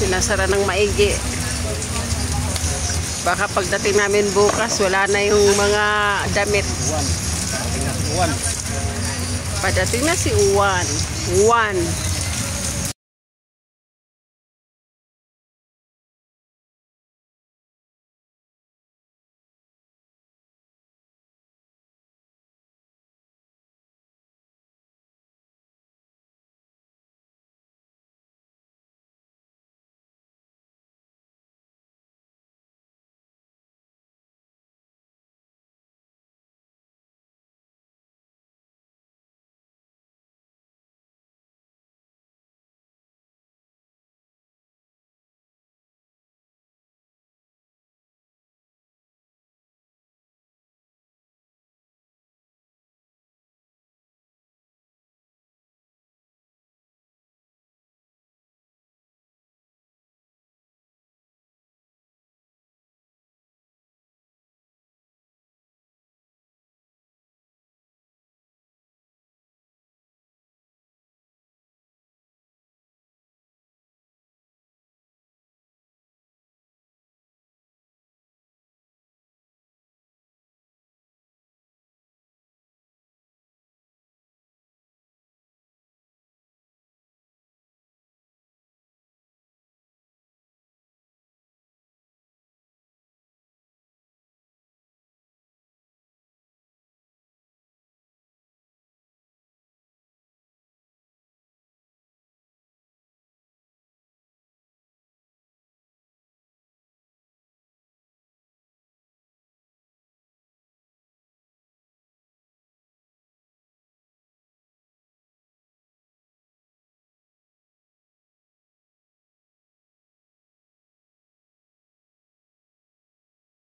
Sinasara ng maigi. Baka pagdating namin bukas, wala na yung mga damit. Padating na si Uwan. Uwan.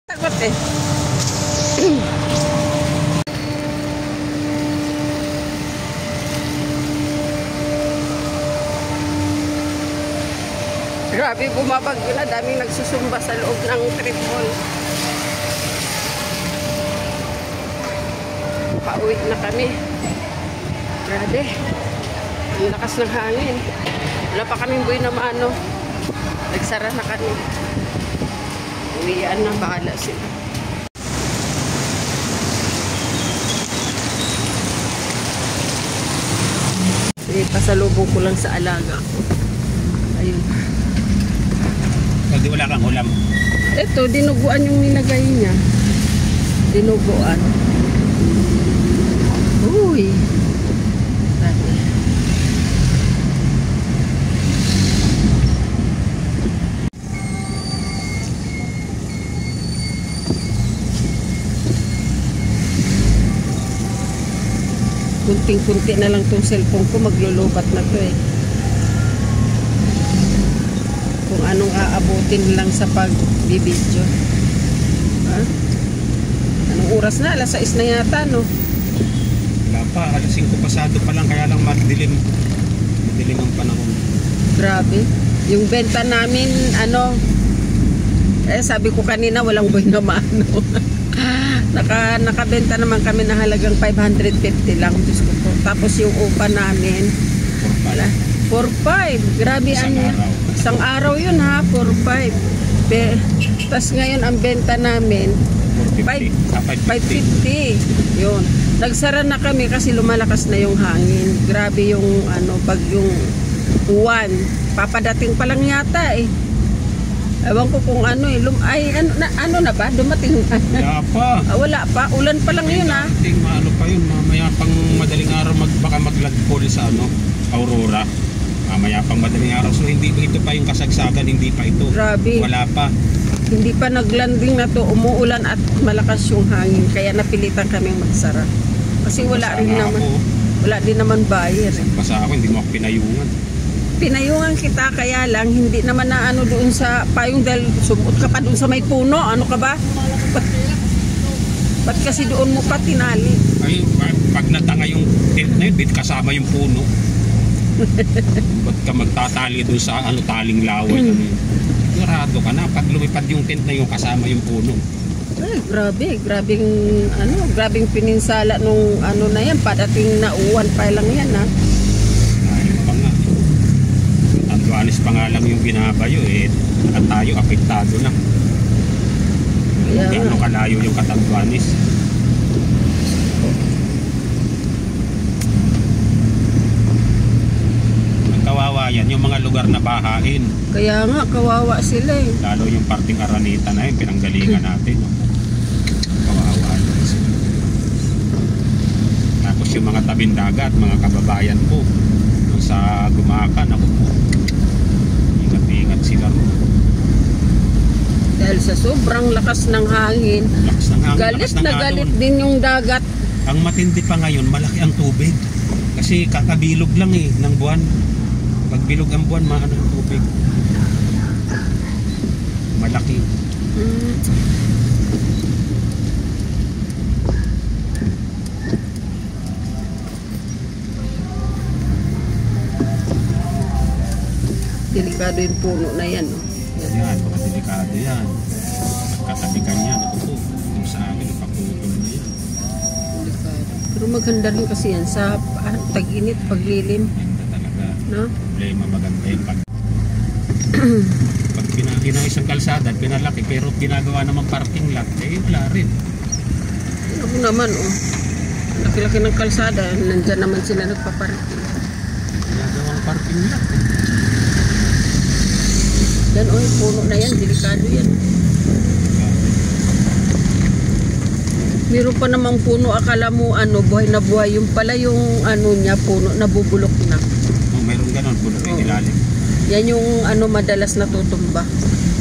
Takot eh. Grabe, bumabagyo na. Daming nagsusumba sa loob ng triple. Pauwi na kami. Grabe. Ang lakas ng hangin. Wala pa kaming buhay na maano. Nagsara na kami. Uwian na, bahala sila. Pasalubong ko lang sa alaga ko. Ayun. Pag di wala kang ulam. Ito, dinuguan yung nilagay niya. Dinuguan. Uy. Kunting-kunti na lang tong cellphone ko, maglulubat na to eh. Kung anong aabutin lang sa pagbibidyo. Ha? Anong oras na? Alas 6 na yata, no? Wala pa, alas 5 pasado pa lang, kaya lang madilim. Madilim ang panahon. Grabe. Yung benta namin, ano, sabi ko kanina, walang buhay na maano. Nakabenta naman kami na halagang 550 lang. Diyos ko po. Tapos yung upa namin 4-5. Grabe isang araw yun ha, 4-5. Tapos ngayon ang benta namin 550. Yun. Nagsara na kami kasi lumalakas na yung hangin. Grabe yung bagyong Uwan. Papadating pa lang yata eh. Ewan ko kung ano eh. Ano na ba? Dumating na. Wala pa. Wala pa. Ulan pa lang yun ha. Ano pa yun. Mamaya pang madaling araw baka maglagpol sa Aurora. Mamaya pang madaling araw. So hindi ito pa yung kasagsagan. Hindi pa ito. Grabe. Wala pa. Hindi pa naglanding na to. Umuulan at malakas yung hangin. Kaya napilitan kaming magsara. Kasi wala rin naman. Wala din naman buyer eh. Basta ako hindi mo ako pinayungan. Pinayungan kita, kaya lang hindi naman na doon sa payong dahil sumuot ka pa doon sa may puno. Ano ka ba? Ba't kasi doon mo pa tinali? Ay, pag natanga yung tent na yun, kasama yung puno. Ba't ka magtatali doon sa taling laway? Sigurado ka na, pag lumipad yung tent na yun, kasama yung puno. Ay, grabe. Grabing pininsala nung na yan. Padating na Uwan pa lang yan ha. Katanduanes pa nga lang yung binabayo eh. At tayo apektado na. Kaya Hindi nga. ano kalayo yung Katanduanes. Ang kawawa yan, yung mga lugar na bahain. Kaya nga, kawawa sila eh. Lalo yung parting Araneta na yun, pinanggalingan natin. No? Kawawa yan sila. Tapos yung mga tabing dagat, mga kababayan ko, dun sa Gumakan, ako po. Ingat-ingat sila ron. Dahil sa sobrang lakas ng hangin, Lakas ng hangin, galit lakas ng na alon. galit din yung dagat. Ang matindi pa ngayon, malaki ang tubig. Kasi kakabilog lang eh, ng buwan. Pag bilog ang buwan, maano ang tubig. Malaki. Mm. Delikado yung puno na yan. Oh. Yan. Yan, baka delikado yan. Pagkatabi ka niyan, ako po. Kung sa akin, ipaputol na yan. Delikado. Pero maganda rin kasi yan sa tag-init, paglilim. Ganda talaga. No? Problema maganda yung pag isang kalsada, pinalaki, pero ginagawa naman parking lot, eh wala rin. Ako naman, oh. Laki-laki ng kalsada, nandyan naman sila nagpaparking. Ginagawang parking lot. Yan, oh, yung puno na yan, delikado yan. Meron pa namang puno, akala mo, ano, buhay na buhay. Yung pala yung, ano niya, puno, nabubulok na. Oh, mayroon ganon, bulok yung Oo. ilalim. Yan yung, ano, madalas natutumba.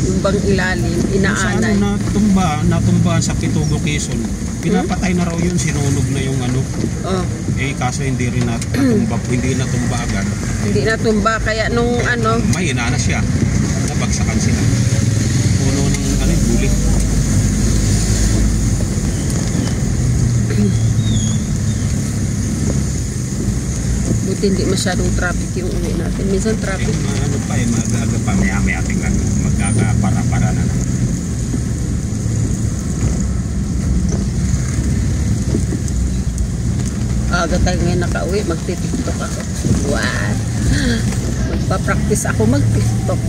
Yung bang ilalim, Sa ano, inaanay. natumba sa Pitugo, Quezon. Pinapatay na raw yun, sinunog na yung ano. Oh, Eh kaso hindi rin natumba, hindi natumba agad. hindi natumba, kaya nung, ano, May inanas siya. Nabagsakan sila. Puno ng ano, bulik. buti hindi masyadong traffic yung uwi natin. Minsan traffic. Ano pa eh, mag-aga pa, maya-maya tingnan magkakapara-para na naman. Aga tayo ngayon nakauwi, magti-tiktok ako. What? Magpa-practice ako mag-tiktok.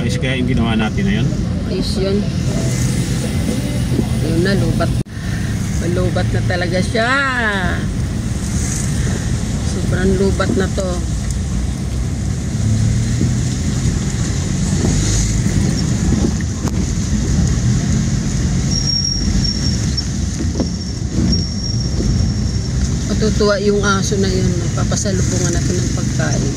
Ayos kaya yung ginawa natin na yun? Ayos yun. Ayun na, lubat. Malubat na talaga siya. Sobrang lubat na to. Matutuwa yung aso na yun. Papasalubungan natin ng pagkain.